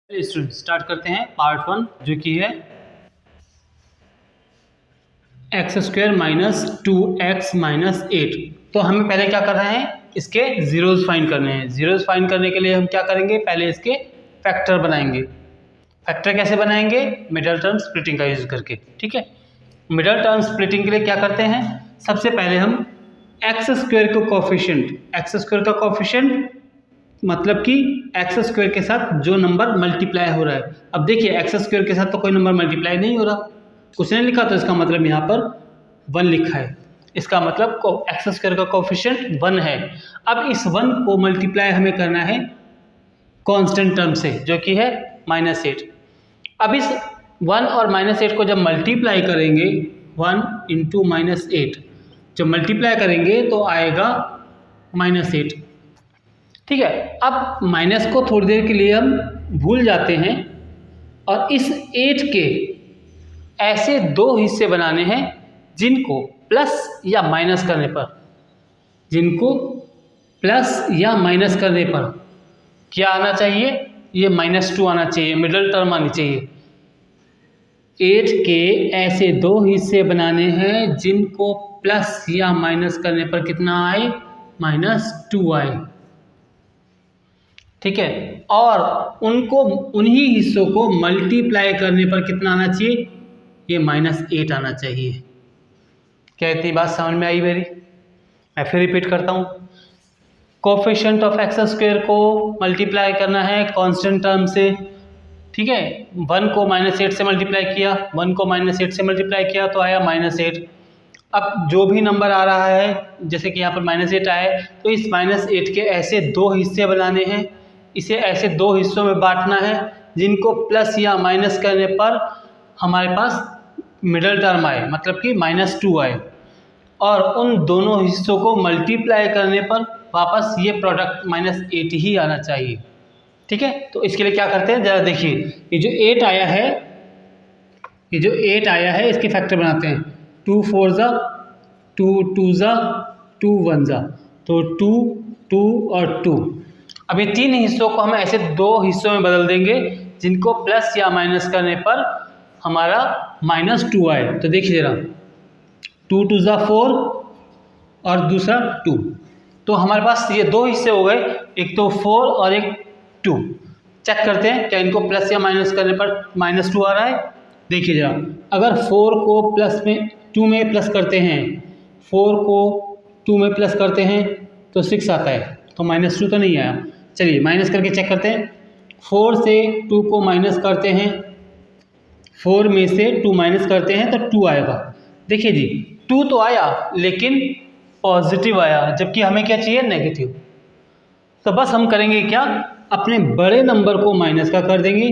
Student start करते हैं part 1 जो कि है x square minus 2x minus 8। तो हमें पहले क्या करना है, इसके जीरोस फाइंड करने हैं। जीरोस फाइंड करने के लिए हम क्या करेंगे, पहले इसके फैक्टर बनाएंगे। फैक्टर कैसे बनाएंगे, मिडल टर्म स्प्लिटिंग का यूज करके। ठीक है, मिडल टर्म स्प्लिटिंग के लिए क्या करते हैं, सबसे पहले हम एक्स स्क्वायर को कोफिशिएंट, एक्स स्क्वायर का कोफिशिएंट मतलब कि एक्स स्क्वायर के साथ जो नंबर मल्टीप्लाई हो रहा है। अब देखिए एक्स स्क्वायर के साथ तो कोई नंबर मल्टीप्लाई नहीं हो रहा, कुछ नहीं लिखा, तो इसका मतलब यहाँ पर 1 लिखा है। इसका मतलब एक्स स्क्वायर का कोफिशिएंट 1 है। अब इस 1 को मल्टीप्लाई हमें करना है कांस्टेंट टर्म से जो कि है -8। अब इस 1 और -8 को जब मल्टीप्लाई करेंगे, 1 इंटू -8 जब मल्टीप्लाई करेंगे तो आएगा -8। ठीक है, अब माइनस को थोड़ी देर के लिए हम भूल जाते हैं और इस 8 के ऐसे 2 हिस्से बनाने हैं जिनको प्लस या माइनस करने पर, जिनको प्लस या माइनस करने पर क्या आना चाहिए, ये -2 आना चाहिए, मिडिल टर्म आनी चाहिए। 8 के ऐसे 2 हिस्से बनाने हैं जिनको प्लस या माइनस करने पर कितना आए, -2 आए। ठीक है, और उनको उन्हीं हिस्सों को मल्टीप्लाई करने पर कितना आना चाहिए, ये -8 आना चाहिए। क्या इतनी बात समझ में आई मेरी? मैं फिर रिपीट करता हूँ, कोफिशिएंट ऑफ एक्स स्क्वायर को मल्टीप्लाई करना है कांस्टेंट टर्म से। ठीक है, 1 को -8 से मल्टीप्लाई किया, 1 को -8 से मल्टीप्लाई किया तो आया -8। अब जो भी नंबर आ रहा है, जैसे कि यहाँ पर -8 आया है, तो इस -8 के ऐसे 2 हिस्से बनाने हैं, इसे ऐसे 2 हिस्सों में बांटना है जिनको प्लस या माइनस करने पर हमारे पास मिडल टर्म आए, मतलब कि -2 आए, और उन दोनों हिस्सों को मल्टीप्लाई करने पर वापस ये प्रोडक्ट -8 ही आना चाहिए। ठीक है, तो इसके लिए क्या करते हैं, ज़रा देखिए, ये जो 8 आया है, ये जो 8 आया है इसके फैक्टर बनाते हैं। 2 4 ज़ा 2 2 ज़ा 2 1 ज़ा, तो 2 2 और 2। अब ये 3 हिस्सों को हम ऐसे 2 हिस्सों में बदल देंगे जिनको प्लस या माइनस करने पर हमारा -2 आए। तो देखिए जरा, 2 2 ज़ा 4 और दूसरा 2, तो हमारे पास ये 2 हिस्से हो गए, एक तो 4 और एक 2। चेक करते हैं क्या इनको प्लस या माइनस करने पर -2 आ रहा है। देखिए जरा, अगर 4 को प्लस में 2 में प्लस करते हैं, 4 को 2 में प्लस करते हैं तो 6 आता है, तो -2 तो नहीं आया। चलिए माइनस करके चेक करते हैं, 4 से 2 को माइनस करते हैं, 4 में से 2 माइनस करते हैं तो 2 आएगा। देखिए जी, 2 तो आया लेकिन पॉजिटिव आया, जबकि हमें क्या चाहिए, नेगेटिव। तो बस हम करेंगे क्या, अपने बड़े नंबर को माइनस का कर देंगे,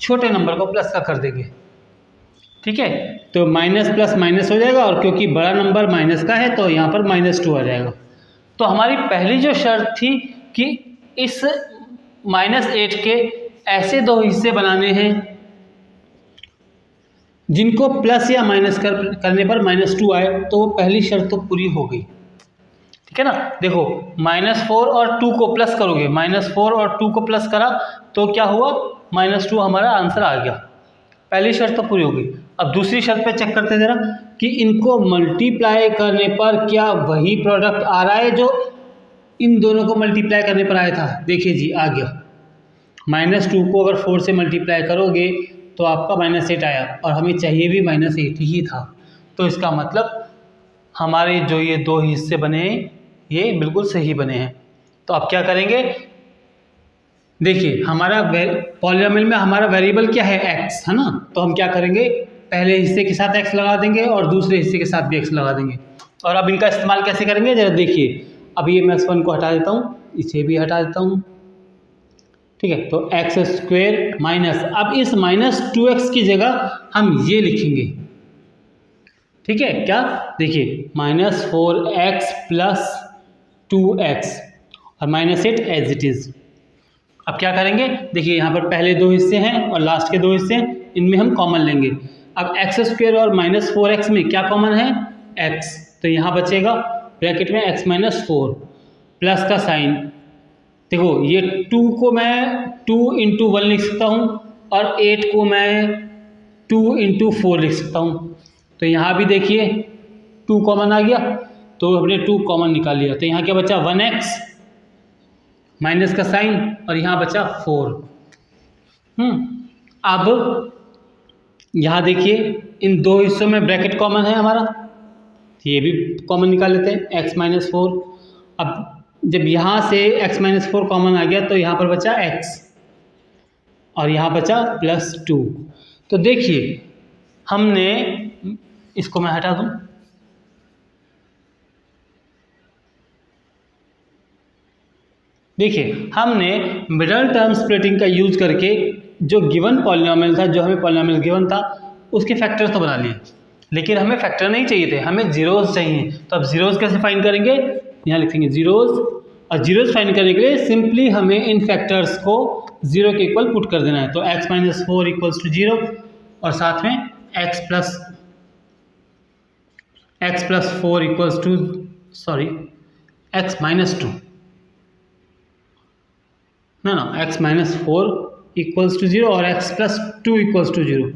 छोटे नंबर को प्लस का कर देंगे। ठीक है, तो माइनस प्लस माइनस हो जाएगा, और क्योंकि बड़ा नंबर माइनस का है तो यहाँ पर -2 आ जाएगा। तो हमारी पहली जो शर्त थी कि इस -8 के ऐसे 2 हिस्से बनाने हैं जिनको प्लस या माइनस करने पर -2 आए, तो वो पहली शर्त तो पूरी हो गई। ठीक है ना, देखो -4 और 2 को प्लस करोगे, -4 और 2 को प्लस करा तो क्या हुआ, -2 हमारा आंसर आ गया। पहली शर्त तो पूरी हो गई। अब दूसरी शर्त पे चेक करते हैं जरा कि इनको मल्टीप्लाई करने पर क्या वही प्रोडक्ट आ रहा है जो इन दोनों को मल्टीप्लाई करने पर आया था। देखिए जी, आ गया। -2 को अगर 4 से मल्टीप्लाई करोगे तो आपका -8 आया, और हमें चाहिए भी -8 ही था। तो इसका मतलब हमारे जो ये 2 हिस्से बने ये बिल्कुल सही बने हैं। तो अब क्या करेंगे, देखिए हमारा पॉलिनोमियल में हमारा वेरिएबल क्या है, x है ना, तो हम क्या करेंगे, पहले हिस्से के साथ x लगा देंगे और दूसरे हिस्से के साथ भी x लगा देंगे। और अब इनका इस्तेमाल कैसे करेंगे, जरा देखिए, अब ये मैं x1 को हटा देता हूँ, इसे भी हटा देता हूँ। ठीक है, तो एक्स स्क्वायर माइनस, अब इस -2x की जगह हम ये लिखेंगे। ठीक है, क्या, देखिए -4x प्लस 2x और -8 एज इट इज़। अब क्या करेंगे, देखिए यहाँ पर पहले 2 हिस्से हैं और लास्ट के 2 हिस्से हैं, इनमें हम कॉमन लेंगे। अब एक्स स्क्वायर और -4x में क्या कॉमन है, x, तो यहाँ बचेगा ब्रैकेट में x - 4 प्लस का साइन, देखो ये 2 को मैं 2 इंटू 1 लिख सकता हूँ और 8 को मैं 2 इंटू 4 लिख सकता हूँ। तो यहाँ भी देखिए 2 कॉमन आ गया, तो हमने 2 कॉमन निकाल लिया। तो यहाँ क्या बचा 1x माइनस का साइन और यहाँ बचा 4। अब यहाँ देखिए इन दो हिस्सों में ब्रैकेट कॉमन है हमारा, ये भी कॉमन निकाल लेते हैं x माइनस 4। अब जब यहाँ से x माइनस 4 कॉमन आ गया तो यहाँ पर बचा x और यहाँ बचा +2। तो देखिए हमने, इसको मैं हटा दूँ, देखिए हमने मिडल टर्म स्प्लिटिंग का यूज करके जो गिवन पॉलिनॉमियल था, जो हमें पॉलिनॉमियल गिवन था, उसके फैक्टर्स तो बना लिए, लेकिन हमें फैक्टर नहीं चाहिए थे, हमें जीरोस चाहिए। तो अब जीरोस कैसे फाइंड करेंगे, यहाँ लिखेंगे जीरोस, और जीरोस फाइंड करने के लिए सिंपली हमें इन फैक्टर्स को 0 के इक्वल पुट कर देना है। तो x माइनस 4 इक्वल्स टू 0 और साथ में x plus 4 equals to x minus 2 x minus 4 equals to 0 और x प्लस 2 इक्वल्स टू 0।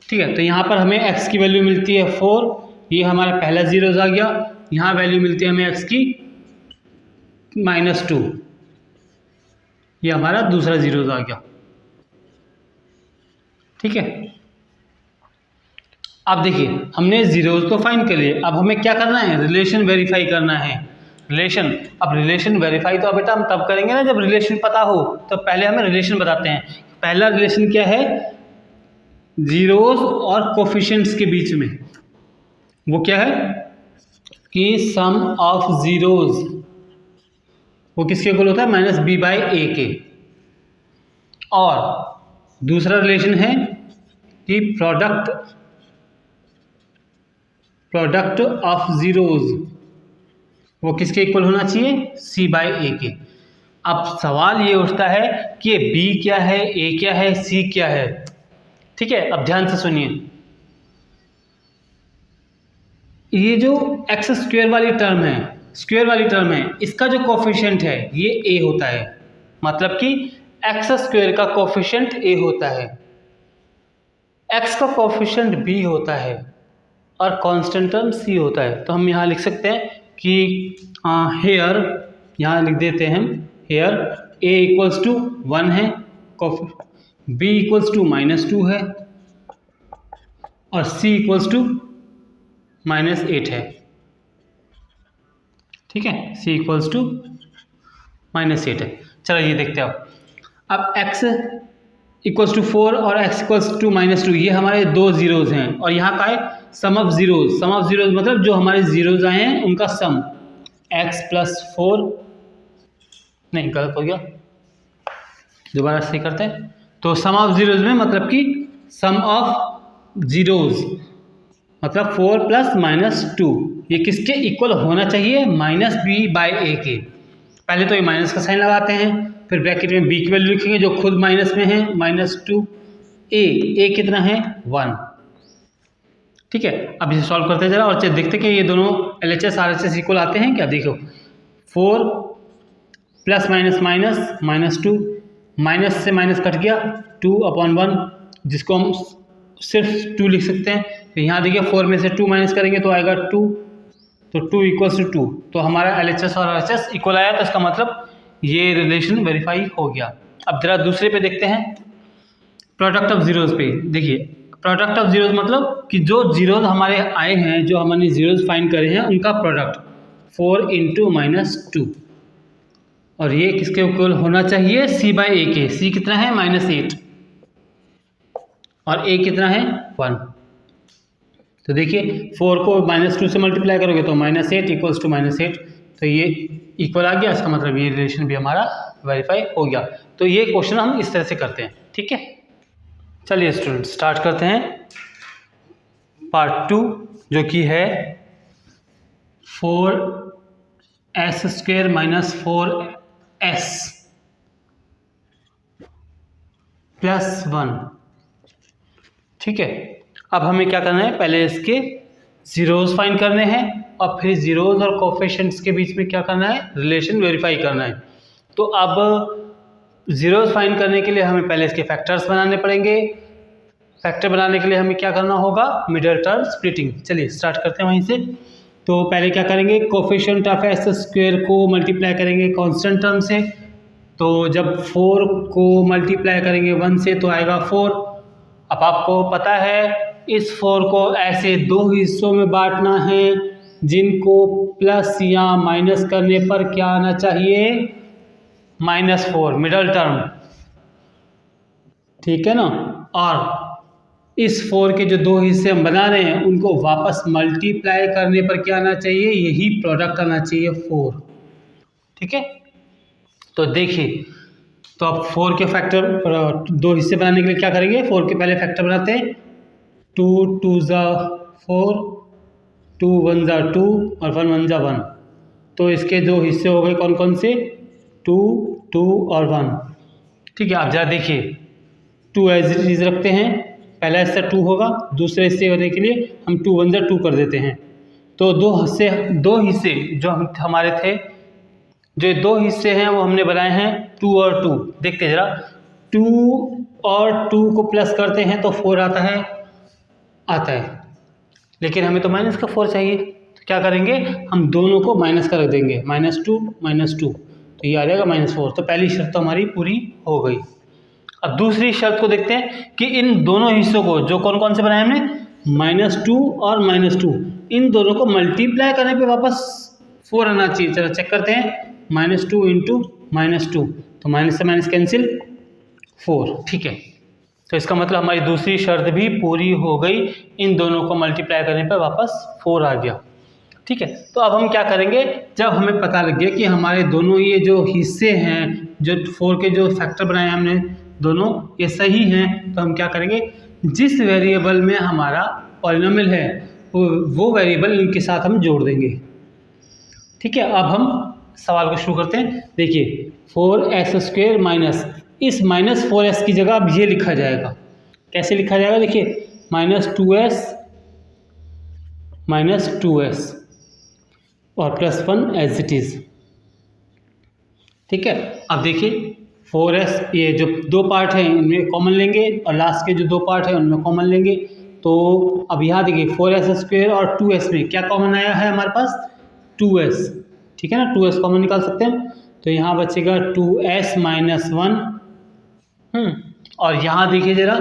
ठीक है, तो यहाँ पर हमें x की वैल्यू मिलती है 4, ये हमारा पहला जीरोस आ गया। यहाँ वैल्यू मिलती है हमें x की -2, ये हमारा दूसरा जीरोस आ गया। ठीक है, अब देखिए हमने जीरोस तो फाइंड कर लिए, अब हमें क्या करना है, रिलेशन वेरीफाई करना है। रिलेशन, अब रिलेशन वेरीफाई तो बेटा हम तब करेंगे ना जब रिलेशन पता हो। तो पहले हमें रिलेशन बताते हैं। पहला रिलेशन क्या है, जीरोस और कोफिशिएंट्स के बीच में, वो क्या है कि सम ऑफ जीरोस वो किसके इक्वल होता है, -b/a के। और दूसरा रिलेशन है कि प्रोडक्ट ऑफ जीरोस वो किसके इक्वल होना चाहिए, c/a के। अब सवाल ये उठता है कि b क्या है, a क्या है, c क्या है। ठीक है, अब ध्यान से सुनिए, ये जो x स्क्वायर वाली टर्म है, इसका जो कोफिशिएंट है ये a होता है, मतलब कि x स्क्वायर का कोफिशिएंट a होता है, x का कोफिशिएंट b होता है और कांस्टेंट टर्म c होता है। तो हम यहाँ लिख सकते हैं कि हेयर, यहाँ लिख देते हैं हेयर a इक्वल्स टू 1 है, b इक्वल्स टू -2 है और c इक्वल्स टू -8 है। ठीक है, c इक्वल्स टू -8 है। चलो ये देखते हैं अब x इक्वल्स टू 4 और x इक्वल्स टू -2, ये हमारे दो जीरोज हैं और यहाँ का है सम ऑफ जीरोज मतलब जो हमारे जीरोज आए हैं उनका सम, x प्लस 4, नहीं गलत हो गया, दोबारा से करते हैं। तो सम ऑफ जीरोज में मतलब कि सम ऑफ जीरोज मतलब 4 प्लस -2, ये किसके इक्वल होना चाहिए, -b/a के। पहले तो ये माइनस का साइन लगाते हैं, फिर ब्रैकेट में b की वैल्यू लिखेंगे जो खुद माइनस में है, -2, a कितना है 1। ठीक है, अब इसे सॉल्व करते जरा और देखते कि ये दोनों LHS RHS इक्वल आते हैं क्या। देखो 4 प्लस -2, माइनस से माइनस कट गया, 2/1, जिसको हम सिर्फ 2 लिख सकते हैं। तो यहाँ देखिए 4 में से 2 माइनस करेंगे तो आएगा 2, तो 2 इक्वल्स टू 2, तो हमारा LHS और RHS इक्वल आया, तो इसका मतलब ये रिलेशन वेरीफाई हो गया। अब जरा दूसरे पे देखते हैं, प्रोडक्ट ऑफ जीरोज पे। देखिए प्रोडक्ट ऑफ जीरोज मतलब कि जो जीरोज हमारे आए हैं, जो हमने जीरोज फाइंड करे हैं, उनका प्रोडक्ट 4 इंटू -2, और ये किसके इक्वल होना चाहिए, c/a के। c कितना है -8 और a कितना है 1। तो देखिए 4 को -2 से मल्टीप्लाई करोगे तो -8 इक्वल्स टू -8, तो ये इक्वल आ गया, इसका मतलब ये रिलेशन भी हमारा वेरीफाई हो गया। तो ये क्वेश्चन हम इस तरह से करते हैं। ठीक है, चलिए स्टूडेंट स्टार्ट करते हैं पार्ट 2, जो कि है 4s² - 4s + 1। ठीक है, अब हमें क्या करना है, पहले इसके जीरोज फाइंड करने हैं और फिर जीरोज और कोफिशिएंट्स के बीच में क्या करना है, रिलेशन वेरीफाई करना है। तो अब जीरोस फाइंड करने के लिए हमें पहले इसके फैक्टर्स बनाने पड़ेंगे। फैक्टर बनाने के लिए हमें क्या करना होगा, मिडिल टर्म स्प्लिटिंग। चलिए स्टार्ट करते हैं वहीं से। तो पहले क्या करेंगे, कोफिशिएंट ऑफ एस स्क्वायर को मल्टीप्लाई करेंगे कांस्टेंट टर्म से। तो जब 4 को मल्टीप्लाई करेंगे 1 से तो आएगा 4। अब आपको पता है इस 4 को ऐसे दो हिस्सों में बांटना है जिनको प्लस या माइनस करने पर क्या आना चाहिए, -4 मिडल टर्म, ठीक है ना। और इस 4 के जो दो हिस्से हम बना रहे हैं उनको वापस मल्टीप्लाई करने पर क्या आना चाहिए, यही प्रोडक्ट आना चाहिए 4, ठीक है। तो देखिए, तो अब 4 के फैक्टर दो हिस्से बनाने के लिए क्या करेंगे, 4 के पहले फैक्टर बनाते हैं। 2 2 ज़ा 4, 2 1 ज़ा 2 और 1 1 ज़ा 1। तो इसके दो हिस्से हो गए कौन कौन से, 2 2 और 1, ठीक है। आप जरा देखिए, 2 एज इट इज रखते हैं, पहला हिस्सा 2 होगा, दूसरे हिस्से होने के लिए हम 2 1 ज़ा 2 कर देते हैं। तो दो हिस्से जो हमारे थे, जो दो हिस्से हैं वो हमने बनाए हैं 2 और 2। देखते हैं जरा, 2 और 2 को प्लस करते हैं तो 4 आता है, लेकिन हमें तो माइनस का 4 चाहिए। तो क्या करेंगे, हम दोनों को माइनस का रख देंगे, -2 तो ये आ जाएगा -4। तो पहली शर्त तो हमारी पूरी हो गई। अब दूसरी शर्त को देखते हैं कि इन दोनों हिस्सों को, जो कौन कौन से बनाए हमने, -2 और -2, इन दोनों को मल्टीप्लाई करने पे वापस 4 आना चाहिए। चलो चेक करते हैं, -2 इंटू -2, तो माइनस से माइनस कैंसिल, 4, ठीक है। तो इसका मतलब हमारी दूसरी शर्त भी पूरी हो गई, इन दोनों को मल्टीप्लाई करने पर वापस 4 आ गया, ठीक है। तो अब हम क्या करेंगे, जब हमें पता लग गया कि हमारे दोनों ये जो हिस्से हैं, जो 4 के जो फैक्टर बनाए हमने दोनों, ये सही हैं, तो हम क्या करेंगे, जिस वेरिएबल में हमारा पॉलिनोमियल है वो वेरिएबल इनके साथ हम जोड़ देंगे, ठीक है। अब हम सवाल को शुरू करते हैं। देखिए, 4x² माइनस, इस -4s की जगह अब ये लिखा जाएगा। कैसे लिखा जाएगा, देखिए, -2s और +1 एज इट इज, ठीक है। अब देखिए 4s, ये जो दो पार्ट हैं इनमें कॉमन लेंगे और लास्ट के जो दो पार्ट हैं उनमें कॉमन लेंगे। तो अब यहाँ देखिए 4s² और 2s में क्या कॉमन आया है हमारे पास, 2s, ठीक है ना, 2s कॉमन निकाल सकते हैं। तो यहाँ बचेगा 2s - 1, और यहाँ देखिए जरा,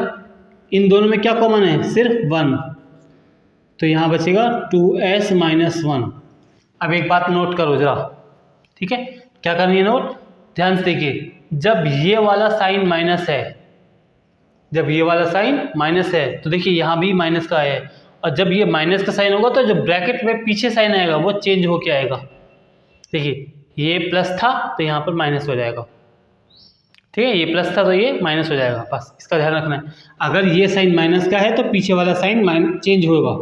इन दोनों में क्या कॉमन है, सिर्फ 1, तो यहाँ बचेगा 2s - 1। अब एक बात नोट करो जरा, ठीक है, क्या करनी है नोट, ध्यान से देखिए, जब ये वाला साइन माइनस है, जब ये वाला साइन माइनस है तो देखिए यहाँ भी माइनस का है, और जब ये माइनस का साइन होगा तो जो ब्रैकेट में पीछे साइन आएगा वो चेंज होके आएगा। देखिए ये प्लस था तो यहाँ पर माइनस हो जाएगा, ठीक है, ये प्लस था तो ये माइनस हो जाएगा, बस इसका ध्यान रखना है। अगर ये साइन माइनस का है तो पीछे वाला साइन चेंज होगा,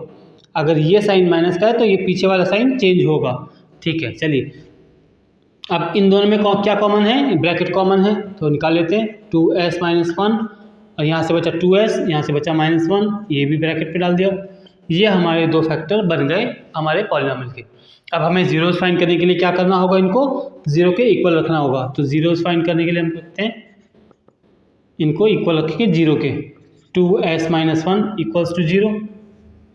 अगर ये साइन माइनस का है तो ये पीछे वाला साइन चेंज होगा, ठीक है। चलिए, अब इन दोनों में क्या कॉमन है, ब्रैकेट कॉमन है, तो निकाल लेते हैं। 2s - 1 और यहाँ से बचा 2s, यहाँ से बचा -1, ये भी ब्रैकेट पे डाल दिया। ये हमारे दो फैक्टर बन गए हमारे पॉलिनोमियल के। अब हमें जीरोस फाइंड करने के लिए क्या करना होगा, इनको 0 के इक्वल रखना होगा। तो जीरोस फाइंड करने के लिए हम करते हैं, इनको इक्वल रखेंगे 0 के। 2s - 1 इक्वल्स टू 0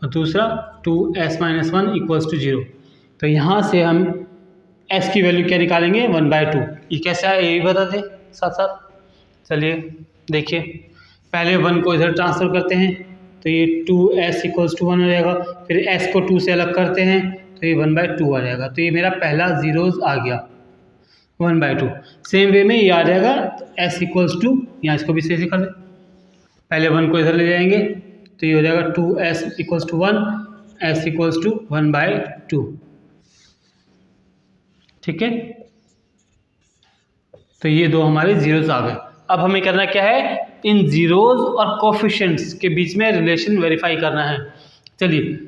और दूसरा 2s - 1 इक्वल्स टू 0। तो यहाँ से हम s की वैल्यू क्या निकालेंगे, 1/2। ये कैसे आया ये भी बता दें साथ साथ। चलिए देखिए, पहले 1 को इधर ट्रांसफ़र करते हैं तो ये 2s इक्वल्स टू 1 हो जाएगा, फिर s को 2 से अलग करते हैं तो ये 1/2 आ जाएगा। तो ये मेरा पहला जीरोस आ गया 1/2। सेम वे में ये आ जाएगा s इक्वल्स टू, यहाँ इसको भी सही कर दें, पहले 1 को इधर ले जाएंगे तो ये हो जाएगा 2s equals to 1, s equals to 1/2, ठीक है। तो ये दो हमारे जीरोस आ गए। अब हमें करना क्या है, इन जीरोस और कोफिशिएंट्स के बीच में रिलेशन वेरीफाई करना है। चलिए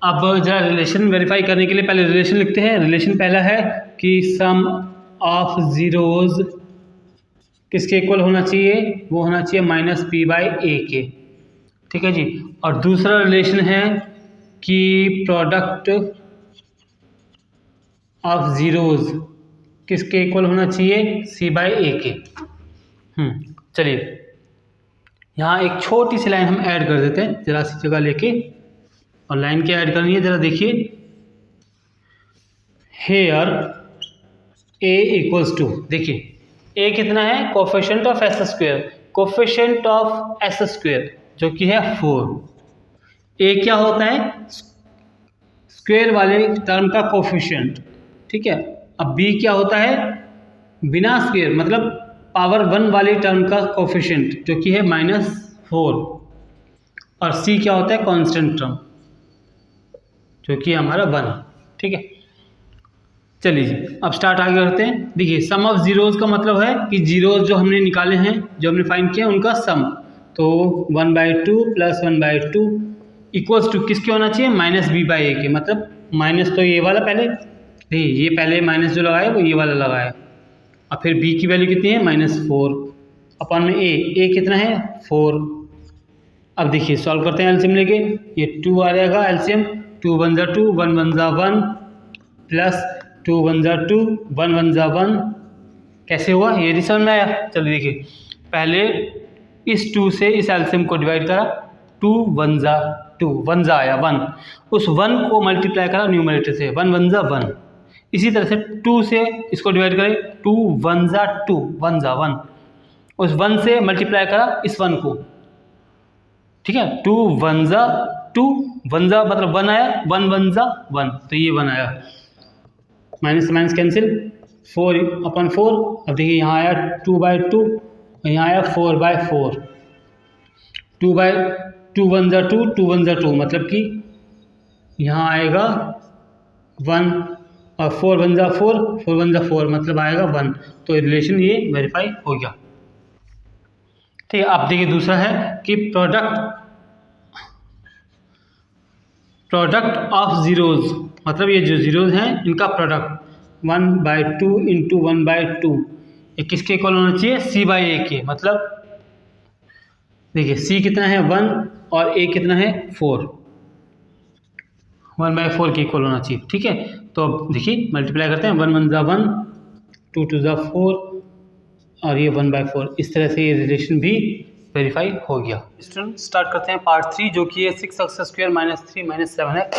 अब जरा रिलेशन वेरीफाई करने के लिए पहले रिलेशन लिखते हैं। रिलेशन पहला है कि सम ऑफ जीरोस किसके इक्वल होना चाहिए, वो होना चाहिए -p/a के, ठीक है जी। और दूसरा रिलेशन है कि प्रोडक्ट ऑफ जीरोस किसके इक्वल होना चाहिए, c/a के। चलिए यहाँ एक छोटी सी लाइन हम ऐड कर देते हैं, जरा सी जगह लेके, और लाइन क्या ऐड करनी है जरा देखिए। हेयर a इक्वल्स टू, देखिए a कितना है, coefficient of S square, coefficient of S square जो कि है 4। a क्या होता है, स्क्वायर वाले टर्म का कोफिशिएंट, ठीक है। अब b क्या होता है, बिना स्क्वायर मतलब पावर 1 वाले टर्म का कोफिशिएंट जो कि है -4, और c क्या होता है, कांस्टेंट टर्म जो कि हमारा 1, ठीक है। चलिए जी अब स्टार्ट आगे करते हैं। देखिए सम ऑफ जीरोज़ का मतलब है कि जीरोज़ जो हमने निकाले हैं, जो हमने फाइंड किया उनका सम, तो 1/2 + 1/2 इक्वल्स टू किसके होना चाहिए, -b/a के। मतलब माइनस तो ये वाला पहले, नहीं ये पहले माइनस जो लगाया वो ये वाला लगाया, और फिर b की वैल्यू कितनी है, -4 अपॉन में a कितना है, 4। अब देखिए सॉल्व करते हैं एलसीएम लेके, ये 2 आ जाएगा एलसीएम, 2 × 1 = 2, 1 × 1 = 1 प्लस 2 × 1 = 2, 1 × 1 = 1। कैसे हुआ ये नहीं समझ में आया। चलिए देखिए पहले इस 2 से इस एलसीएम को डिवाइड करा, 2 × 1 = 2, 1 आया 1, उस 1 को मल्टीप्लाई करा न्यूमरेटर से, 1 × 1 = 1। इसी तरह से 2 से इसको डिवाइड करें, 2 × 1 = 2, 1 × 1, उस 1 से मल्टीप्लाई करा इस 1 को, ठीक है। 2 × 1 = 2, 1 मतलब 1 आया, 1 × 1 = 1, तो ये 1 आया, माइनस से माइनस कैंसिल, 4/4। अब देखिए यहाँ आया 2/2, यहाँ आया 4/4, 2 × 1 = 2, 2 × 1 = 2, मतलब कि यहाँ आएगा 1, और 4 × 1 = 4, 4 × 1 = 4, मतलब आएगा 1। तो रिलेशन ये वेरीफाई हो गया, ठीक है। अब देखिए दूसरा है कि प्रोडक्ट ऑफ जीरोज़, मतलब ये जो जीरोज़ हैं इनका प्रोडक्ट 1/2 × 1/2 ये किसके इक्वल होना चाहिए, c/a के। मतलब देखिए c कितना है 1 और a कितना है 4, 1/4 के इक्वल होना चाहिए, ठीक है। तो अब देखिए मल्टीप्लाई करते हैं, 1 × 1 = 1, 2 × 2 = 4, और ये 1/4, इस तरह से ये रिलेशन भी वेरीफाई हो गया। स्टूडेंट स्टार्ट करते हैं पार्ट 3 जो कि है 6x² - 3 - 7x,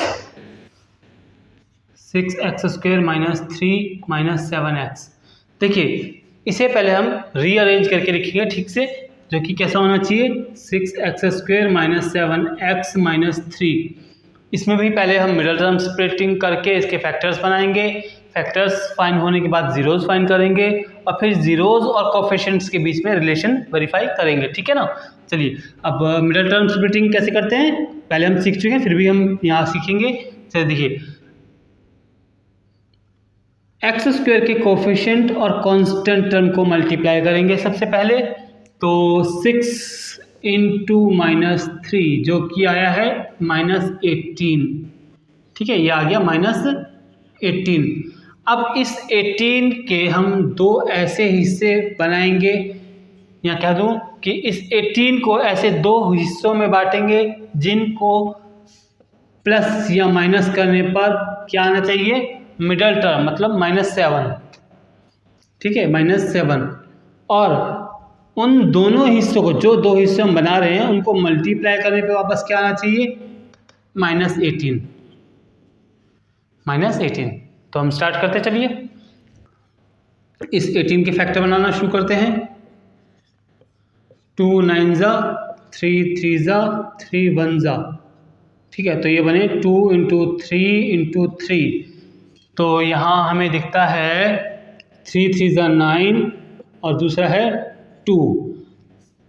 6x² - 3 - 7x। देखिए इसे पहले हम रीअरेंज करके लिखेंगे ठीक से, जो कि कैसा होना चाहिए, 6x² - 7x - 3। इसमें भी पहले हम मिडल टर्म स्प्लिटिंग करके इसके फैक्टर्स बनाएंगे, फैक्टर्स फाइंड होने के बाद जीरोज़ फाइंड करेंगे, और फिर जीरोज़ और कोफिशिएंट्स के बीच में रिलेशन वेरीफाई करेंगे, ठीक है ना। चलिए अब मिडल टर्म स्प्लिटिंग कैसे करते हैं, पहले हम सीख चुके हैं, फिर भी हम यहाँ सीखेंगे। चलिए देखिए x² के कोफिशिएंट और कांस्टेंट टर्म को मल्टीप्लाई करेंगे सबसे पहले, तो 6 × -3 जो कि आया है -18, ठीक है, ये आ गया -18। अब इस 18 के हम दो ऐसे हिस्से बनाएंगे, या कह दूं कि इस 18 को ऐसे दो हिस्सों में बांटेंगे जिनको प्लस या माइनस करने पर क्या आना चाहिए, मिडल टर्म, मतलब -7, ठीक है, -7। और उन दोनों हिस्सों को, जो दो हिस्से हम बना रहे हैं, उनको मल्टीप्लाई करने पे वापस क्या आना चाहिए, -18। तो हम स्टार्ट करते चलिए, इस 18 के फैक्टर बनाना शुरू करते हैं। 2 × 9 = 3 × 3 = 3 × 1 = ठीक है, तो ये बने 2 × 3 × 3। तो यहाँ हमें दिखता है 3 × 3 = 9 और दूसरा है 2।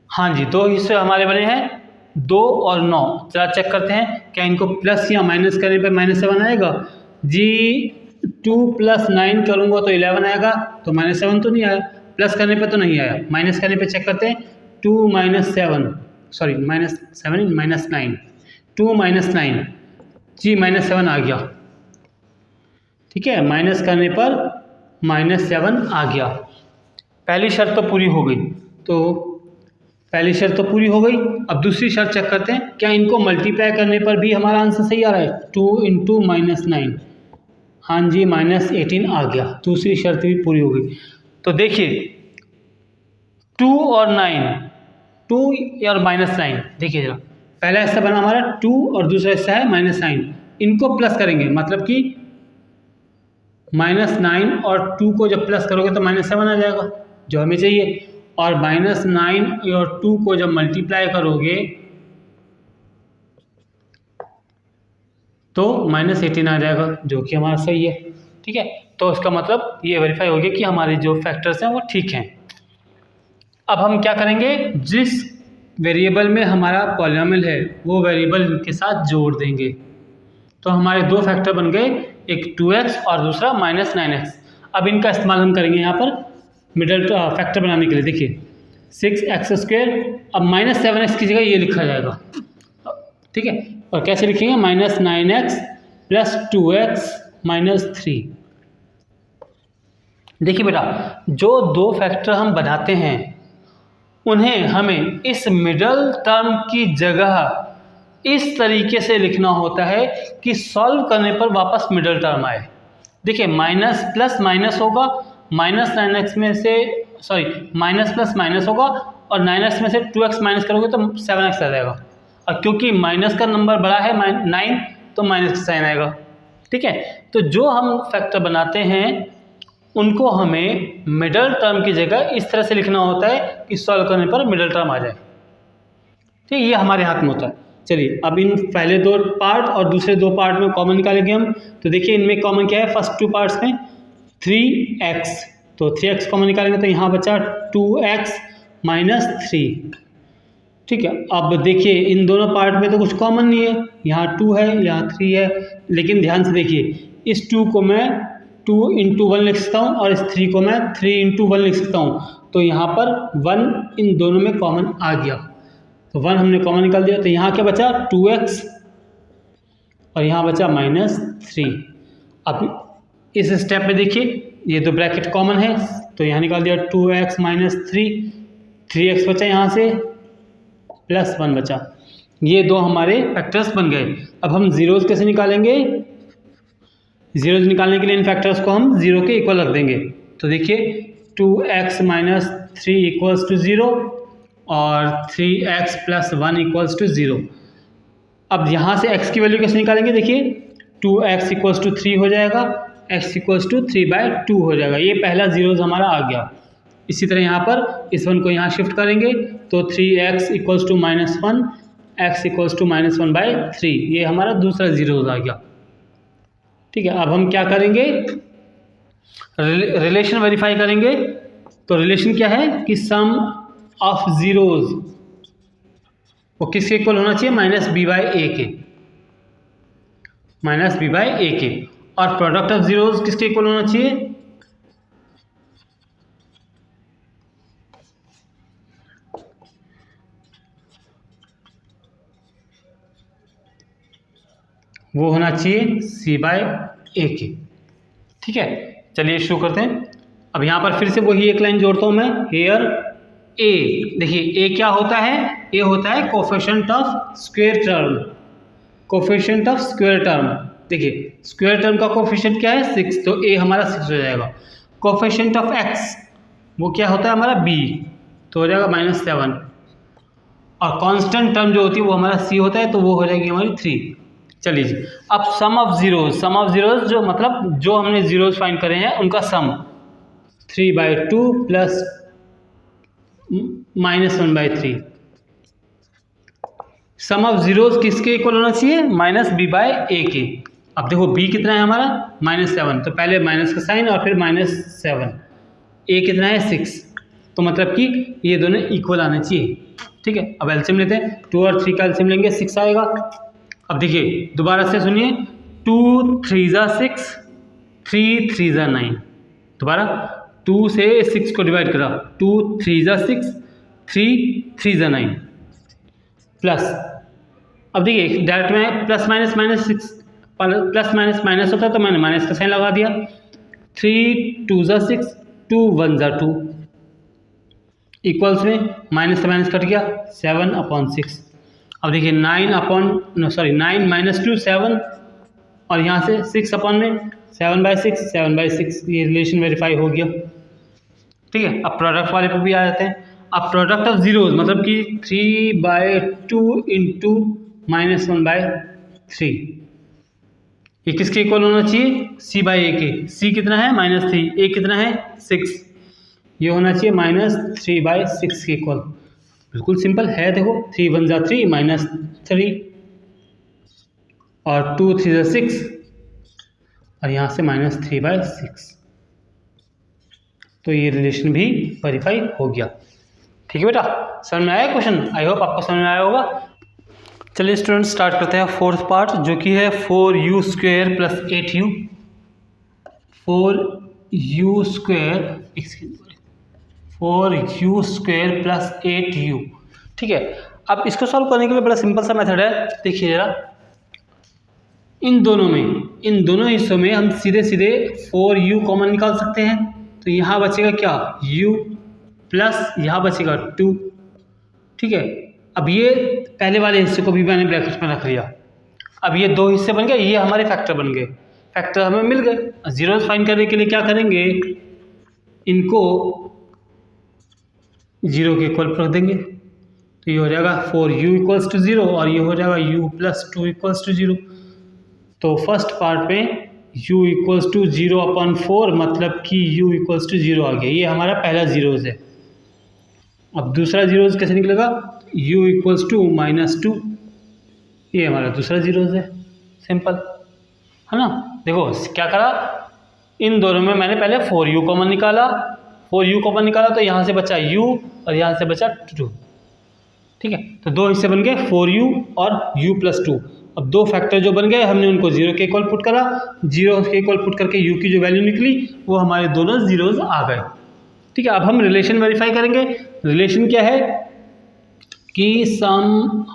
हाँ जी, दो हिस्से हमारे बने हैं, 2 और 9। जरा चेक करते हैं क्या इनको प्लस या माइनस करने पे -7 आएगा जी। 2 + 9 करूँगा तो 11 आएगा, तो -7 तो नहीं आया, प्लस करने पे तो नहीं आया, माइनस करने पे चेक करते हैं। 2 - 7 सॉरी -7 -9, 2 - 9 जी, -7 आ गया, ठीक है, माइनस करने पर -7 आ गया। पहली शर्त तो पूरी हो गई, अब दूसरी शर्त चेक करते हैं, क्या इनको मल्टीप्लाई करने पर भी हमारा आंसर सही आ रहा है, 2 × -9। हाँ जी, -18 आ गया, दूसरी शर्त भी पूरी हो गई। तो देखिए 2 और 9, 2 और -9, देखिए जरा, पहला हिस्सा बना हमारा 2 और दूसरा हिस्सा है -9, इनको प्लस करेंगे, मतलब कि -9 और 2 को जब प्लस करोगे तो -7 आ जाएगा जो हमें चाहिए, और -9 और 2 को जब मल्टीप्लाई करोगे तो -18 आ जाएगा जो कि हमारा सही है। ठीक है, तो इसका मतलब ये वेरीफाई हो गया कि हमारे जो फैक्टर्स हैं वो ठीक हैं। अब हम क्या करेंगे, जिस वेरिएबल में हमारा पॉलिनोमियल है वो वेरिएबल के साथ जोड़ देंगे। तो हमारे दो फैक्टर बन गए, एक 2x और दूसरा -9x। अब इनका इस्तेमाल हम करेंगे यहाँ पर मिडल फैक्टर बनाने के लिए। देखिए 6x², अब -7x की जगह ये लिखा जाएगा। ठीक है, और कैसे लिखेंगे, -9x + 2x - 3। देखिए बेटा, जो दो फैक्टर हम बनाते हैं उन्हें हमें इस मिडल टर्म की जगह इस तरीके से लिखना होता है कि सॉल्व करने पर वापस मिडल टर्म आए। देखिए माइनस प्लस माइनस होगा, -9x में से माइनस प्लस माइनस होगा, और 9x में से 2x माइनस करोगे तो 7x आ जाएगा, और क्योंकि माइनस का नंबर बड़ा है 9 तो माइनस का साइन आएगा। ठीक है, तो जो हम फैक्टर बनाते हैं उनको हमें मिडल टर्म की जगह इस तरह से लिखना होता है कि सॉल्व करने पर मिडल टर्म आ जाए। ठीक, ये हमारे हाथ में होता है। चलिए अब इन पहले दो पार्ट और दूसरे दो पार्ट में कॉमन निकालेंगे हम। तो देखिए इनमें कॉमन क्या है, फर्स्ट टू पार्ट्स में 3x, तो 3x कॉमन निकालेंगे तो यहाँ बचा 2x - 3। ठीक है, अब देखिए इन दोनों पार्ट में तो कुछ कॉमन नहीं है, यहाँ 2 है यहाँ 3 है, लेकिन ध्यान से देखिए इस 2 को मैं 2 × 1 लिख सकता हूँ और इस 3 को मैं 3 × 1 लिख सकता हूँ। तो यहाँ पर 1 इन दोनों में कॉमन आ गया, तो 1 हमने कॉमन निकाल दिया। तो यहाँ क्या बचा, 2x, और यहाँ बचा -3। अब इस स्टेप में देखिए ये दो ब्रैकेट कॉमन है, तो यहाँ निकाल दिया 2x - 3, 3x बचा यहाँ से, +1 बचा। ये दो हमारे फैक्टर्स बन गए। अब हम जीरोज़ कैसे निकालेंगे, जीरोज़ निकालने के लिए इन फैक्टर्स को हम 0 के इक्वल रख देंगे। तो देखिए 2x - 3 = 0 और 3x + 1 = 0। अब यहाँ से x की वैल्यू कैसे निकालेंगे, देखिए 2x = 3 हो जाएगा, x = 3/2 हो जाएगा। ये पहला जीरोज़ हमारा आ गया। इसी तरह यहाँ पर इस 1 को यहाँ शिफ्ट करेंगे तो 3x = -1, x = -1/3, ये हमारा दूसरा जीरोज़ आ गया। ठीक है, अब हम क्या करेंगे, रिलेशन वेरीफाई करेंगे। तो रिलेशन क्या है कि सम ऑफ जीरोज़ वो किसके इक्वल होना चाहिए, -b/a के, -b/a के, और प्रोडक्ट ऑफ जीरोज़ किसके इक्वल होना चाहिए, वो होना चाहिए c/a के। ठीक है, चलिए शुरू करते हैं। अब यहाँ पर फिर से वही एक लाइन जोड़ता हूँ मैं, हेयर a। देखिए a क्या होता है, a होता है coefficient of square term, coefficient of square term. देखिए स्क्वायर टर्म का कोफिशिएंट क्या है, 6, तो a हमारा 6 हो जाएगा। कोफिशिएंट ऑफ x वो क्या होता है हमारा b, तो हो जाएगा -7, और कांस्टेंट टर्म जो होती है वो हमारा c होता है, तो वो हो जाएगी हमारी 3। चलिए जी, अब सम ऑफ जीरोज़ जो मतलब जो हमने जीरोज़ फाइंड करे हैं उनका सम 3/2 + -1/3। सम ऑफ जीरोज़ किसके इक्वल होना चाहिए, -b/a के। अब देखो b कितना है हमारा, -7, तो पहले माइनस का साइन और फिर -7, a कितना है 6, तो मतलब कि ये दोनों इक्वल आने चाहिए। ठीक है, अब एलसीएम लेते हैं, 2 और 3 का एलसीएम लेंगे, 6 आएगा। अब देखिए दोबारा से सुनिए, 2 × 3 = 6, 3 × 3 = 9। दोबारा 2 से 6 को डिवाइड करा, 2 × 3 = 6, 3 × 3 = 9, प्लस। अब देखिए डायरेक्ट में प्लस माइनस माइनस होता है तो मैंने माइनस का साइन लगा दिया। 3 × 2 = 6, 2 × 1 = 2, इक्वल्स में माइनस से माइनस कट गया, 7/6। अब देखिए 9 - 2 7, और यहाँ से 6 में 7/6, 7/6, ये रिलेशन वेरीफाई हो गया। ठीक है, अब प्रोडक्ट वाले पे भी आ जाते हैं। अब प्रोडक्ट ऑफ जीरोज मतलब कि 3/2 इंटू -1/3, ये किसके इक्वल होना चाहिए? c/a के। c कितना है? -3, a कितना है? 6, ये होना चाहिए -3/6 के इक्वल। बिल्कुल सिंपल है, देखो 3 1 जा 3 -3 और 2 3 जा 6 और यहाँ से -3/6, तो ये रिलेशन भी वेरीफाई हो गया। ठीक है बेटा, समझ में आया क्वेश्चन? आई होप आपको समझ में आया होगा। चलिए स्टूडेंट स्टार्ट करते हैं फोर्थ पार्ट, जो कि है 4u² + 8u। 4u² + 8u। ठीक है, अब इसको सॉल्व करने के लिए बड़ा सिंपल सा मेथड है। देखिए जरा, इन दोनों हिस्सों में हम सीधे सीधे 4u कॉमन निकाल सकते हैं। तो यहाँ बचेगा क्या? u प्लस यहाँ बचेगा 2। ठीक है, अब ये पहले वाले हिस्से को भी मैंने ब्रैकेट में रख लिया। अब ये दो हिस्से बन गए, ये हमारे फैक्टर बन गए, फैक्टर हमें मिल गए। जीरोस फाइंड करने के लिए क्या करेंगे? इनको 0 के इक्वल रख देंगे, तो ये हो जाएगा 4u = 0 और ये हो जाएगा u + 2 = 0। तो फर्स्ट पार्ट में u = 0/4 मतलब कि u = 0 आ गया, ये हमारा पहला जीरोस है। अब दूसरा जीरोस कैसे निकलेगा? u = -2, ये हमारा दूसरा जीरोस है। सिंपल है ना? देखो क्या करा, इन दोनों में मैंने पहले 4u कॉमन निकाला, 4u कॉमन निकाला तो यहाँ से बचा u और यहाँ से बचा 2। ठीक है, तो दो हिस्से बन गए 4u और u + 2। अब दो फैक्टर जो बन गए हमने उनको 0 के इक्वल पुट करा, 0 के इक्वल पुट करके u की जो वैल्यू निकली वो हमारे दोनों जीरोस आ गए। ठीक है, अब हम रिलेशन वेरीफाई करेंगे। रिलेशन क्या है कि सम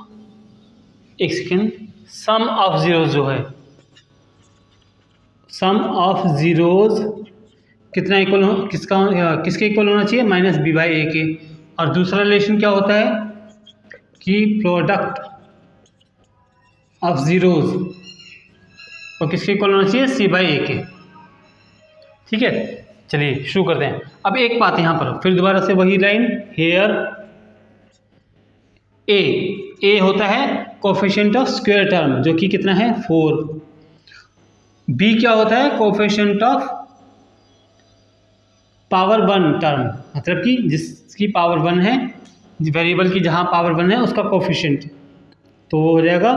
ऑफ जीरोस जो है, सम ऑफ जीरोस कितना इक्वल हो, किसके इक्वल होना चाहिए? -b/a के। और दूसरा रिलेशन क्या होता है कि प्रोडक्ट ऑफ जीरोस और किसके इक्वल होना चाहिए? c/a के। ठीक है, चलिए शुरू करते हैं। अब एक बात यहाँ पर फिर दोबारा से वही लाइन, हेयर a होता है कोफिशिएंट ऑफ स्क्वायर टर्म, जो कि कितना है? 4। b क्या होता है? कोफिशिएंट ऑफ पावर 1 टर्म, मतलब कि जिसकी पावर 1 है, वेरिएबल की जहाँ पावर 1 है उसका कोफिशिएंट, तो वो हो जाएगा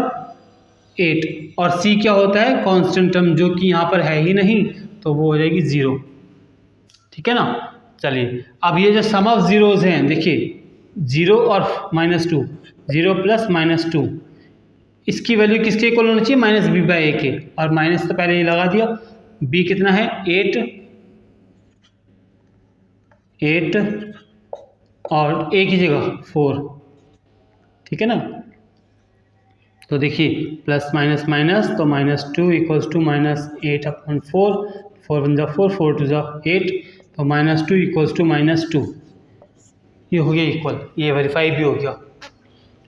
8। और c क्या होता है? कांस्टेंट टर्म, जो कि यहाँ पर है ही नहीं, तो वो हो जाएगी 0। ठीक है ना? चलिए अब ये जो सम ऑफ जीरोस हैं, देखिए 0 और -2, 0 + -2, इसकी वैल्यू किसके इक्वल होना चाहिए? -b/a के। और माइनस तो पहले ये लगा दिया। b कितना है? 8 और a की जगह 4। ठीक है ना? तो देखिए प्लस माइनस माइनस, तो -2 = -8/4, 4 1 जा 4, 4 2 जा 8, तो -2 = -2, ये हो गया इक्वल, ये वेरीफाई भी हो गया।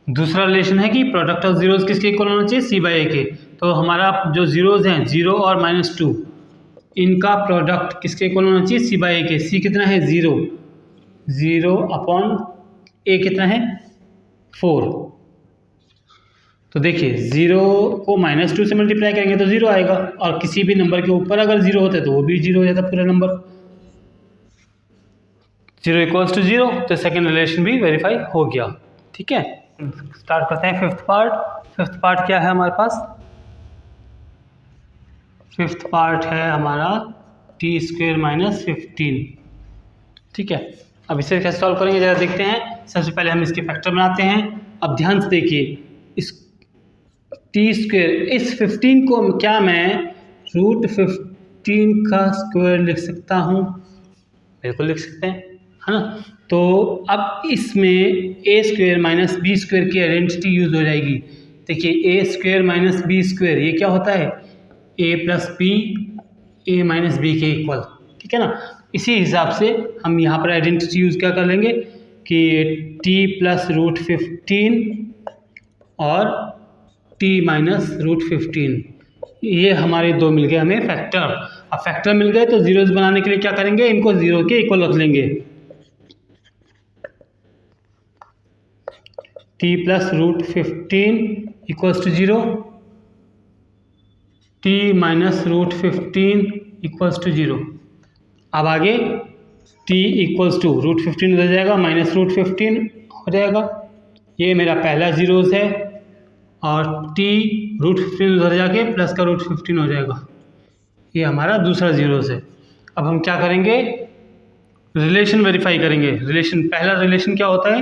दूसरा रिलेशन है कि प्रोडक्ट ऑफ जीरोस किसके इक्वल होना चाहिए? c/a के। तो हमारा जो जीरोस हैं 0 और -2, इनका प्रोडक्ट किसके इक्वल होना चाहिए? c/a के। c कितना है? 0, 0/a कितना है? 4। तो देखिए 0 को -2 से मल्टीप्लाई करेंगे तो 0 आएगा, और किसी भी नंबर के ऊपर अगर 0 होता है तो वो भी 0 हो जाता पूरा नंबर। 0 = 0, तो सेकेंड रिलेशन भी वेरीफाई हो गया। ठीक है, स्टार्ट करते हैं फिफ्थ पार्ट। फिफ्थ पार्ट क्या है हमारे पास? फिफ्थ पार्ट है हमारा t² - 15। ठीक है, अब इसे कैसे सॉल्व करेंगे जरा देखते हैं। सबसे पहले हम इसके फैक्टर बनाते हैं। अब ध्यान से देखिए, इस t², इस 15 को क्या मैं √15 का स्क्वायर लिख सकता हूँ? बिल्कुल लिख सकते हैं, है ना? तो अब इसमें a² - b² की आइडेंटिटी यूज हो जाएगी। देखिए a² - b², ये क्या होता है? a + b, a - b के इक्वल। ठीक है ना? इसी हिसाब से हम यहाँ पर आइडेंटिटी यूज क्या कर लेंगे कि t + √15 और t - √15, ये हमारे दो मिल गए हमें फैक्टर। अब फैक्टर मिल गए तो जीरोस बनाने के लिए क्या करेंगे, इनको जीरो के इक्वल रख लेंगे। t plus root 15 equals to 0, t minus root 15 equals to 0। अब आगे t इक्वल्स टू रूट 15 हो जाएगा, माइनस रूट 15 हो जाएगा, ये मेरा पहला जीरोस है, और t रूट 15 उधर जाके प्लस का रूट 15 हो जाएगा, ये हमारा दूसरा जीरोस है। अब हम क्या करेंगे, रिलेशन वेरीफाई करेंगे। रिलेशन, पहला रिलेशन क्या होता है,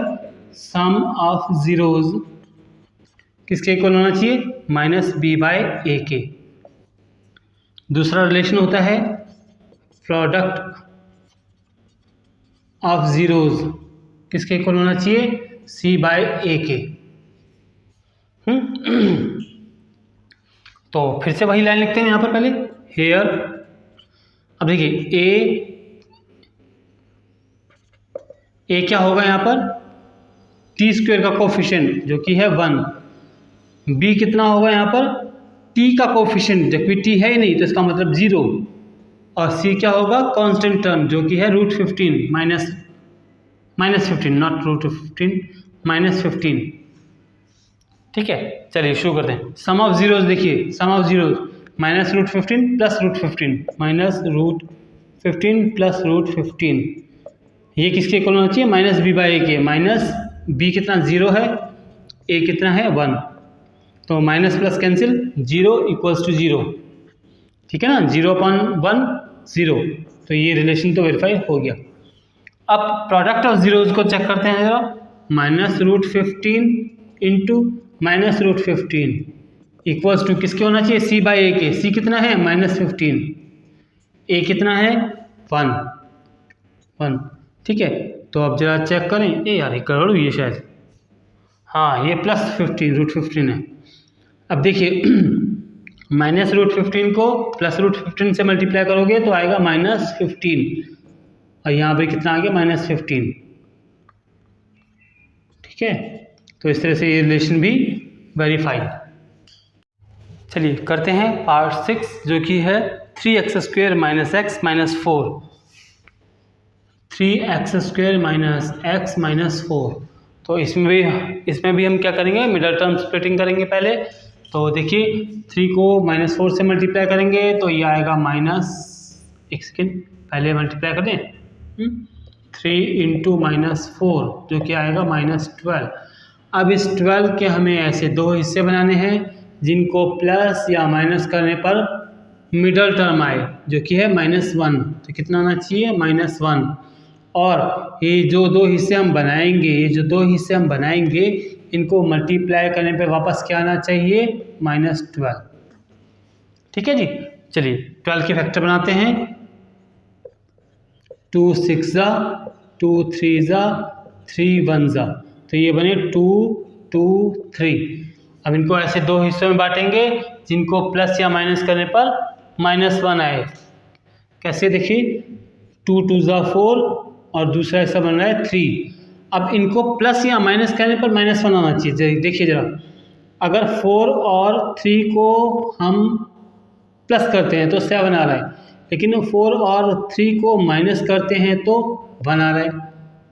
सम ऑफ जीरोस किसके इक्वल होना चाहिए, माइनस बी बाय ए के। दूसरा रिलेशन होता है प्रोडक्ट ऑफ जीरोस किसके इक्वल होना चाहिए, सी बाय ए के। तो फिर से वही लाइन लिखते हैं यहाँ पर पहले, हेयर। अब देखिए ए क्या होगा यहाँ पर, टी स्क्वेयर का कोफिशिएंट जो कि है 1, बी कितना होगा यहाँ पर, टी का कोफिशिएंट, जबकि टी है ही नहीं तो इसका मतलब 0, और सी क्या होगा, कांस्टेंट टर्म जो कि है root 15 minus 15, not root 15, minus 15। ठीक है, चलिए शुरू करते हैं। सम ऑफ जीरोस, देखिए sum of zeros minus root 15 plus root 15, minus root 15 plus root 15, ये किसके इक्वल होना चाहिए, माइनस बी बाई ए के। माइनस बी कितना 0 है, ए कितना है 1, तो minus plus cancel, 0 equals to 0, ठीक है ना, 0/1 0, तो ये रिलेशन तो वेरीफाई हो गया। अब प्रोडक्ट ऑफ जीरोस को चेक करते हैं जरा, minus root 15 into minus root 15 equals to किसके होना चाहिए, सी बाई ए के। सी कितना है, माइनस 15, ए कितना है 1, ठीक है। तो अब जरा चेक करें, ए यार ये गड़बड़ हुई है शायद, हाँ ये प्लस 15 रूट 15 है। अब देखिए माइनस रूट 15 को प्लस रूट 15 से मल्टीप्लाई करोगे तो आएगा माइनस 15, और यहाँ पे कितना आ गया, माइनस 15, ठीक है। तो इस तरह से ये रिलेशन भी वेरीफाई। चलिए करते हैं पार्ट 6 जो कि है 3x² minus x minus 4, 3x² minus x minus 4। तो इसमें भी हम क्या करेंगे, मिडल टर्म स्प्लिटिंग करेंगे पहले। तो देखिए 3 को माइनस 4 से मल्टीप्लाई करेंगे तो ये आएगा माइनस, एक सेकेंड पहले मल्टीप्लाई कर दें, 3 इंटू माइनस 4 जो कि आएगा माइनस 12। अब इस 12 के हमें ऐसे दो हिस्से बनाने हैं जिनको प्लस या माइनस करने पर मिडल टर्म आए जो कि है -1, तो कितना आना चाहिए, -1। और ये जो दो हिस्से हम बनाएंगे, इनको मल्टीप्लाई करने पे वापस क्या आना चाहिए, -12, ठीक है जी। चलिए 12 के फैक्टर बनाते हैं, 2 6 2 3 3 1, तो ये बने 2 2 3। अब इनको ऐसे दो हिस्सों में बांटेंगे जिनको प्लस या माइनस करने पर -1 आए। कैसे, देखिए 2 2 4 और दूसरा हिस्सा बन रहा है 3। अब इनको प्लस या माइनस करने पर -1 आना चाहिए। देखिए जरा, अगर 4 और 3 को हम प्लस करते हैं तो 7 आ रहा है, लेकिन 4 और 3 को माइनस करते हैं तो 1 आ रहा है।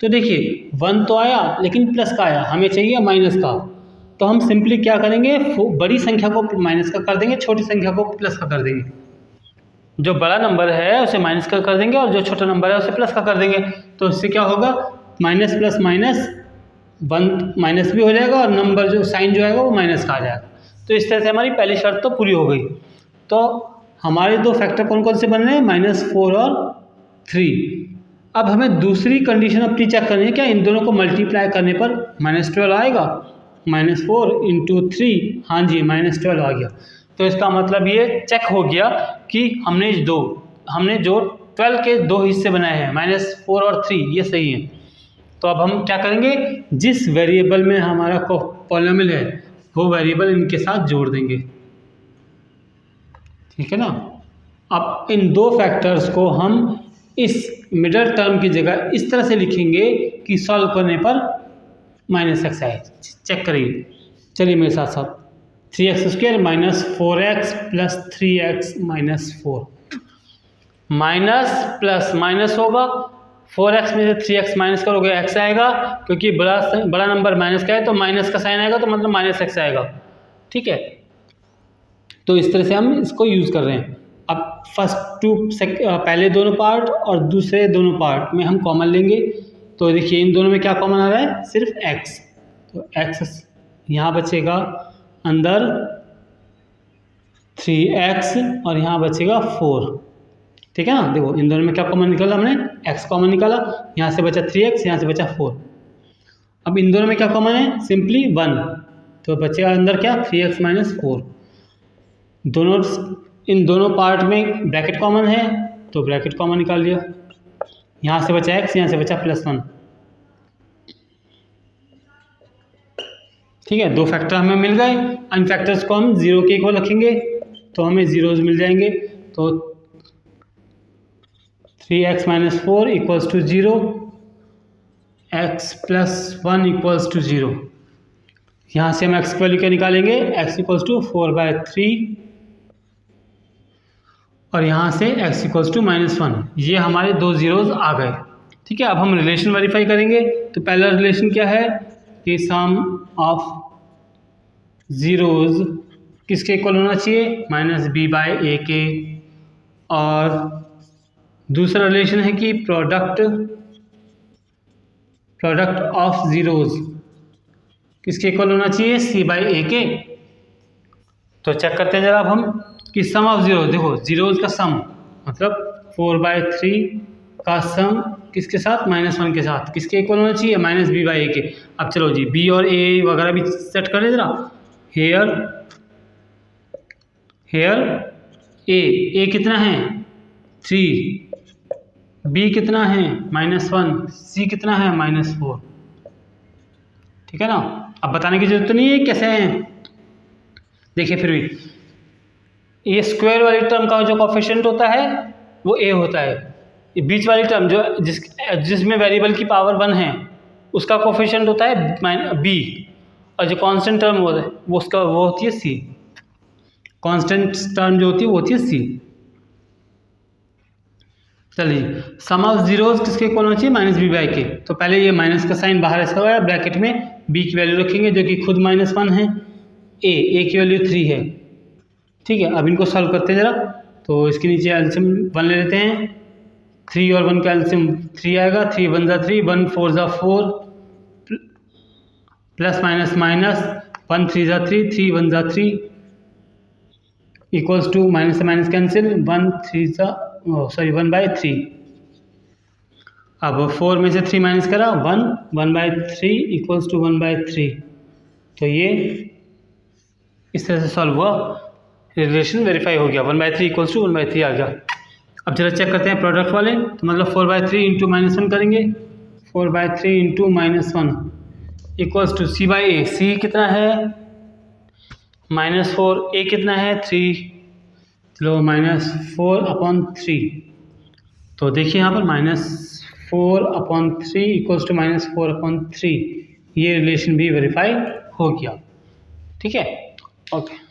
तो देखिए 1 तो आया लेकिन प्लस का आया, हमें चाहिए माइनस का। तो हम सिंपली क्या करेंगे, बड़ी संख्या को माइनस का कर देंगे, छोटी संख्या को प्लस का कर देंगे। जो बड़ा नंबर है उसे माइनस का कर देंगे और जो छोटा नंबर है उसे प्लस का कर देंगे। तो इससे क्या होगा, माइनस प्लस माइनस 1 माइनस भी हो जाएगा और नंबर जो साइन जो आएगा वो माइनस का आ जाएगा। तो इस तरह से हमारी पहली शर्त तो पूरी हो गई। तो हमारे दो फैक्टर कौन कौन से बन रहे हैं, -4 और 3। अब हमें दूसरी कंडीशन अपनी चेक करनी है, क्या इन दोनों को मल्टीप्लाई करने पर -12 आएगा। -4 इंटू 3, हाँ जी -12 आ गया। तो इसका मतलब ये चेक हो गया कि हमने जो 12 के दो हिस्से बनाए हैं -4 और 3, ये सही है। तो अब हम क्या करेंगे, जिस वेरिएबल में हमारा पॉलिनोमियल है वो वेरिएबल इनके साथ जोड़ देंगे, ठीक है ना। अब इन दो फैक्टर्स को हम इस मिडल टर्म की जगह इस तरह से लिखेंगे कि सॉल्व करने पर -x आए। चेक करिए, चलिए मेरे साथ साथ, 3x² minus 4x plus 3x minus 4। Minus plus minus होगा, 4x में से 3x माइनस करोगे x आएगा, क्योंकि बड़ा नंबर माइनस का है तो माइनस का साइन आएगा तो मतलब माइनस x आएगा। ठीक है, तो इस तरह से हम इसको यूज़ कर रहे हैं। अब पहले दोनों पार्ट और दूसरे दोनों पार्ट में हम कॉमन लेंगे, तो देखिए इन दोनों में क्या कॉमन आ रहा है, सिर्फ x, तो x यहाँ बचेगा अंदर 3x और यहाँ बचेगा 4। ठीक है ना, देखो इन दोनों में क्या कॉमन निकाला हमने, x कॉमन निकाला, यहाँ से बचा 3x, यहाँ से बचा 4। अब इन दोनों में क्या कॉमन है, सिंपली 1, तो बचेगा अंदर क्या, 3x माइनस 4। इन दोनों पार्ट में ब्रैकेट कॉमन है तो ब्रैकेट कॉमन निकाल लिया, यहाँ से बचा x, यहाँ से बचा +1। ठीक है, दो फैक्टर हमें मिल गए। इन फैक्टर्स को हम 0 के इक्वल रखेंगे तो हमें जीरोज मिल जाएंगे, तो 3x minus 4 equals to 0, x plus 1 equals to 0। यहाँ से हम x की वैल्यू क्या निकालेंगे, x इक्वल्स टू 4/3 और यहाँ से x इक्वल्स टू -1। ये हमारे दो जीरोज आ गए। ठीक है, अब हम रिलेशन वेरीफाई करेंगे। तो पहला रिलेशन क्या है कि सम ऑफ जीरोज किसके इक्वल होना चाहिए, -b/a के। और दूसरा रिलेशन है कि प्रोडक्ट ऑफ जीरोज किसके इक्वल होना चाहिए, c/a के। तो चेक करते हैं जरा अब हम कि सम ऑफ जीरो, देखो जीरोज का सम मतलब 4/3 का सम किसके साथ, -1 के साथ, किसके इक्वल होना चाहिए, -b/a के। अब चलो जी b और a वगैरह भी सेट कर दे जरा। हेयर a कितना है 3, b कितना है -1, c कितना है -4। ठीक है ना, अब बताने की जरूरत तो नहीं है कैसे हैं। देखिए फिर भी ये स्क्वायर वाली टर्म का जो कोफिशिएंट होता है वो a होता है। ये बीच वाली टर्म जो जिसमें वेरिएबल की पावर 1 है उसका कोफिशिएंट होता है b, और जो कांस्टेंट टर्म वो होती है c। कांस्टेंट टर्म जो होती है वो होती है c। चलिए सम ऑफ जीरोज किसके इक्वल होना चाहिए, -b/a के। तो पहले ये माइनस का साइन बाहर ऐसा हुआ है, ब्रैकेट में b की वैल्यू रखेंगे जो कि खुद -1 है, a की वैल्यू 3 है। ठीक है, अब इनको सॉल्व करते हैं जरा। तो इसके नीचे एलसीएम 1 ले लेते हैं, 3 और 1 का एलसीएम 3 आएगा, 3 1 ज़ा 3, 1 4 ज़ा 4, प्लस माइनस माइनस 1 3 ज़ा 3, 3 1 ज़ा 3 इक्वल्स टू माइनस से माइनस कैंसिल, 1/3। अब 4 में से 3 माइनस करा 1, 1/3 इक्वल्स टू 1/3। तो ये इस तरह से सॉल्व हुआ, रिलेशन वेरीफाई हो गया, 1/3 इक्वल्स टू 1/3 आ गया। अब जरा चेक करते हैं प्रोडक्ट वाले। तो मतलब 4/3 इंटू -1 करेंगे, 4/3 into -1 equals to c/a। c कितना है -4, a कितना है 3, चलो -4/3। तो देखिए यहाँ पर -4/3 इक्वल्स टू -4/3, ये रिलेशन भी वेरीफाई हो गया। ठीक है, ओके।